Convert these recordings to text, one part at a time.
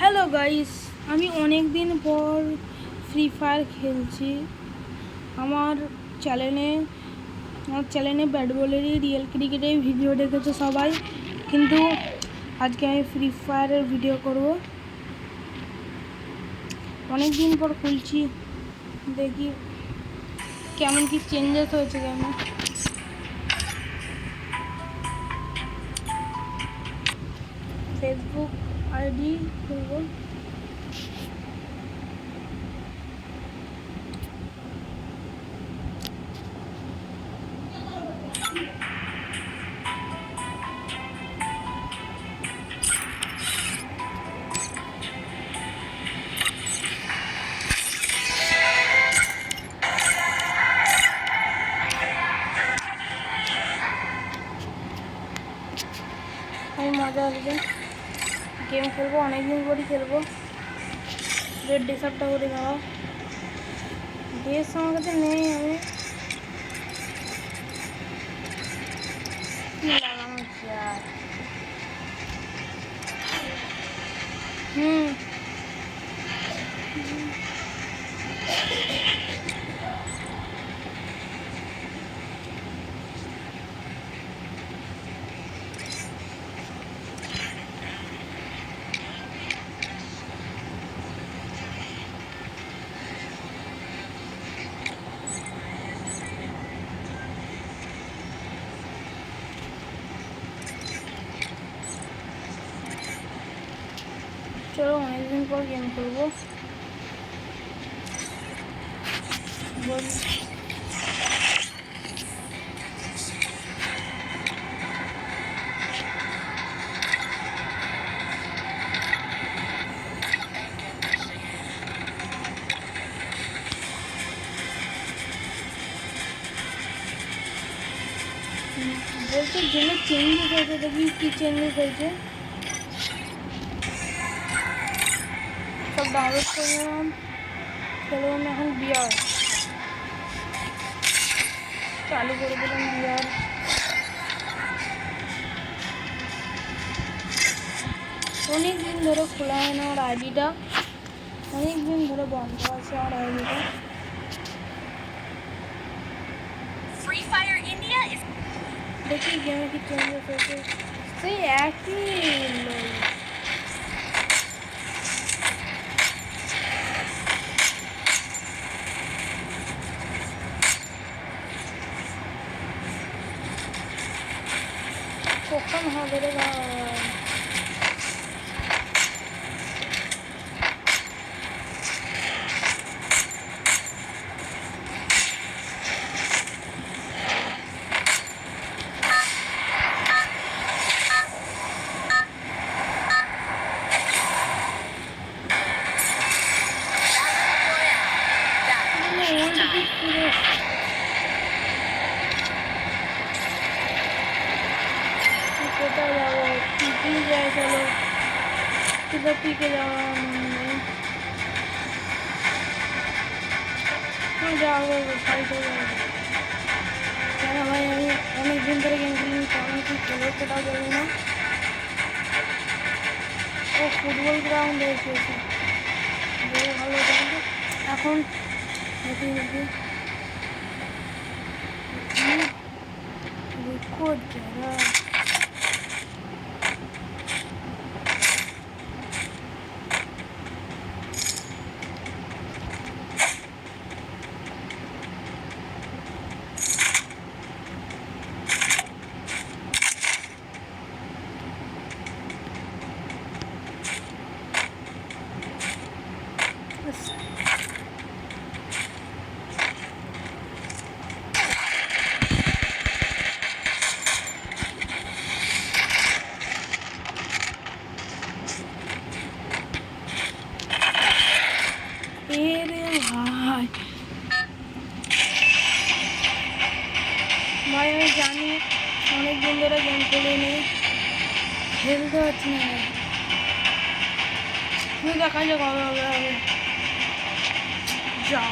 Hello guys, আমি অনেক দিন পর ফ্রি ফায়ার খেলছি। আমার চ্যানেলে ব্যাট বলেরই রিয়েল ক্রিকেটের ভিডিও দেখেছে সবাই, কিন্তু আজকে আমি ফ্রি ফায়ারের ভিডিও করব। অনেক দিন পর খুলছি, দেখি কেমন কি চেঞ্জেস হয়েছে গেমে। ফেসবুক আইডি খুলব। আমি মজা আসবে, গেম খেলবো, অনেকদিন পরই খেলবো। রেড ডেসাপটা করে দেওয়া ড্রেস আমার কাছে নেই, আমি কি লাগানো চাই। চলো অনেকদিন পর গেম খেলবো। বলছে গেমে চেঞ্জেস হয়েছে, দেখি কি চেঞ্জেস হয়েছে। সব ডাউনলোড করে নিলাম, খেলবো না এখন। বিয়ার চালু করে দিলাম। বিয়ার অনেক দিন ধরে খোলা হয় না, ওর আইডিটা অনেক দিন ধরে বন্ধ আছে। আর আইডিটা দেখি গেমে কি চেঞ্জেস হয়েছে। সেই একই কখন হবে রে ভাই। কোথায় যাবো? পিকে যায়, চলো কিন্তু পিকে যাওয়া যাবো সাইডে যাবো। কেন ভাই, আমি অনেক দিন ধরে গেম খেলি, কেমন কি খেলো সেটাও জানি না। ও ফুটবল গ্রাউন্ড হয়েছে, ভালো কিন্তু এখন দেখি দেখি রেকর্ড যারা ভাই আমি জানি অনেক দিন ধরে গেম খেলিনি, খেলতে পারছি না। তুমি দেখা যাক কবে হবে যা।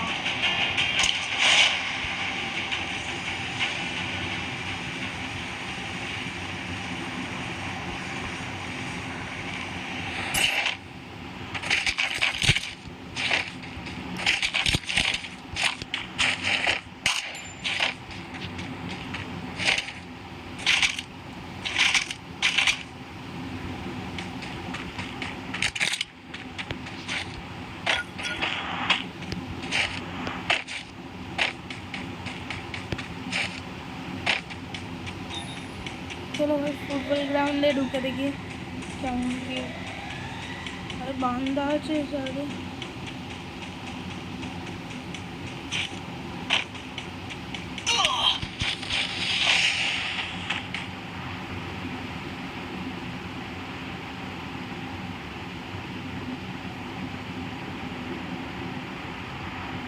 বারান্দায় ঢুকে দেখি কেমন কি। আর বান্দা আছে সাইডে।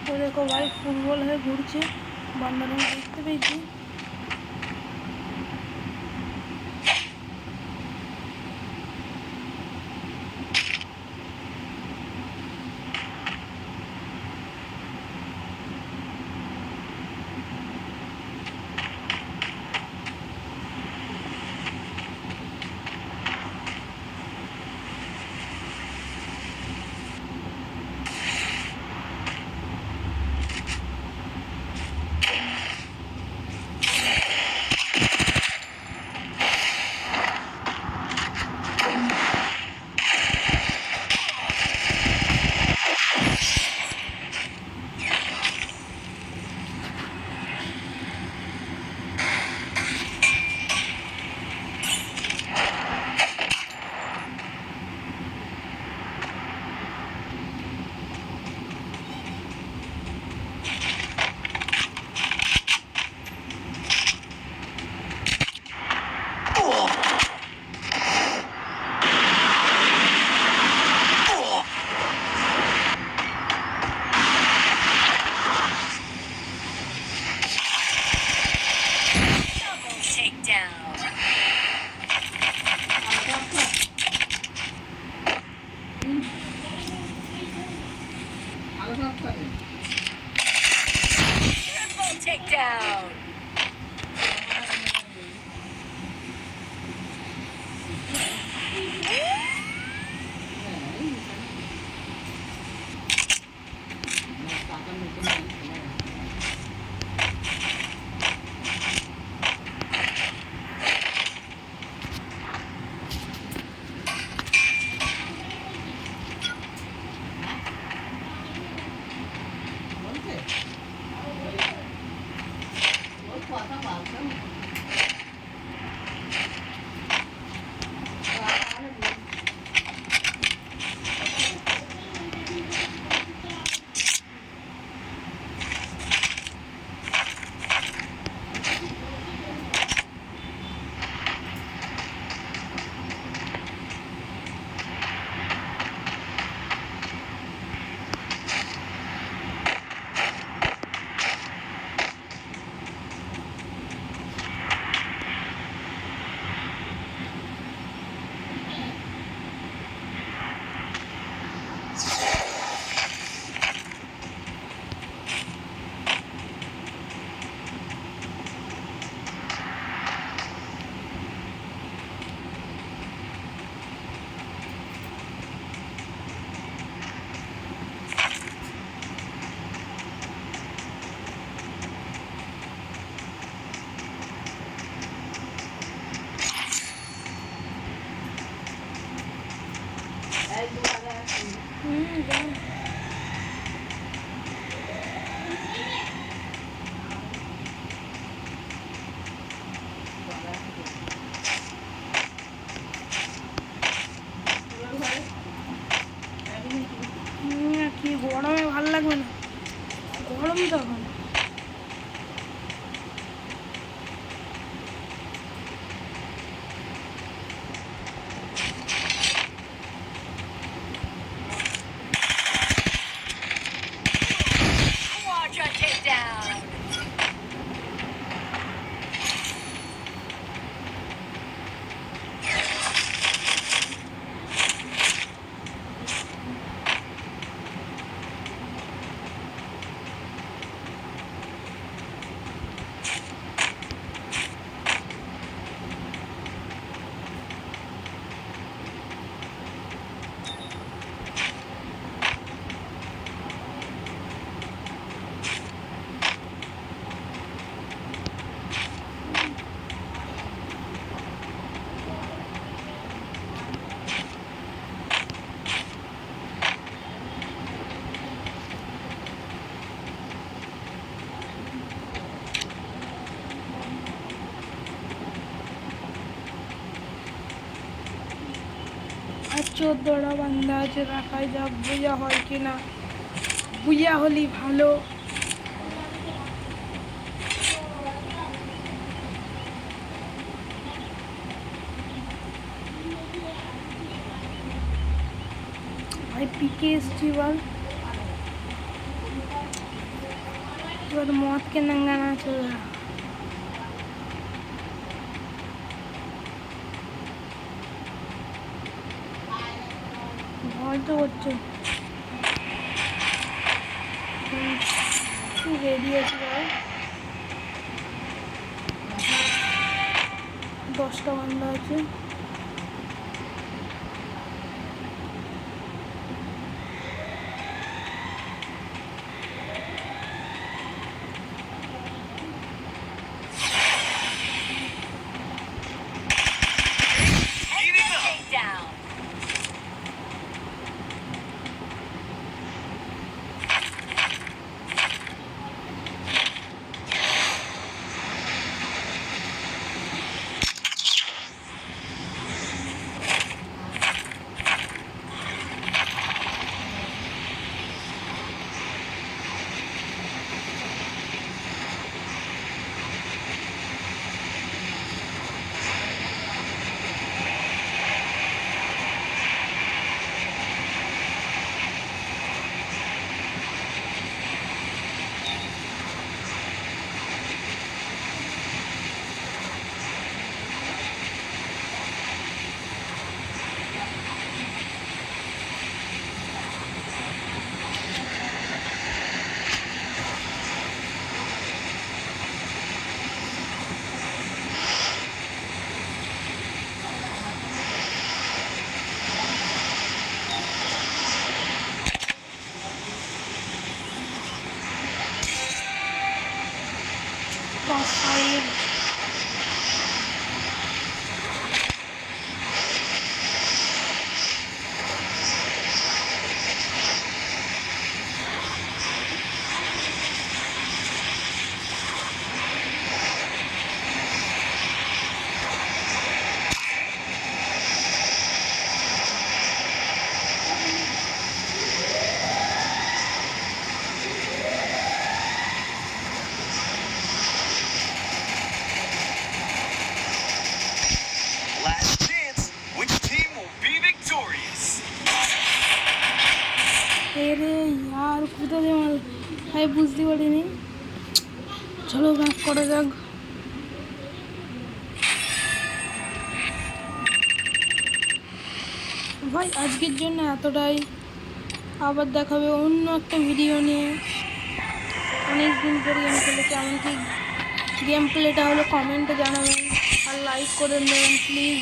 ও দেখো ভাই ফুটবল হয়ে ঘুরছে, বান্দারা দেখতে পেয়েছি। Takedown. কি গরমে ভালো লাগবে না, গরম তখন। Quadra takedown. 14টা বান্দা আছে, দেখাই যাক বুয়া হয় কিনা। বুয়া হলেই ভালো। ভাই পিকে এসছি এবার মদ কে নাঙ্গানা চলে। ভয় তো হচ্ছে। রেডি আছে ভাই, 10টা বান্দা আছে। Takedown. Five. Last chance. Which team will be victorious? अरे यार কোথা দিয়ে মাল ভাই বুঝতে পারিনি। চলো ব্যাক করা যাক। ভাই আজকের জন্য এতটাই, আবার দেখাবে অন্য একটা ভিডিও নিয়ে। অনেক দিন পরে গেম খেলে, কেমন কি গেম প্লেটা হলো কমেন্টে জানাবেন আর লাইক করে দেবেন প্লিজ।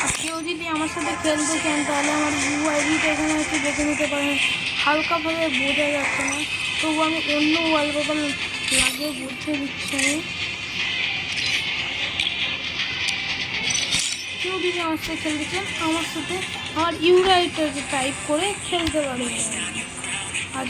আর কেউ যদি আমার সাথে খেলতে চান তাহলে আমার ইউআইডিটা এখানে হচ্ছে দেখে নিতে পারেন। হালকাভাবে বোঝা যাচ্ছে না, তবু আমি অন্য ওয়ালপেপার লাগিয়ে বুঝিয়ে দিচ্ছি। কেউ যদি আমার সাথে খেলতে চান আমার সাথে আমার ইউআইডিটাকে টাইপ করে খেলতে পারেন।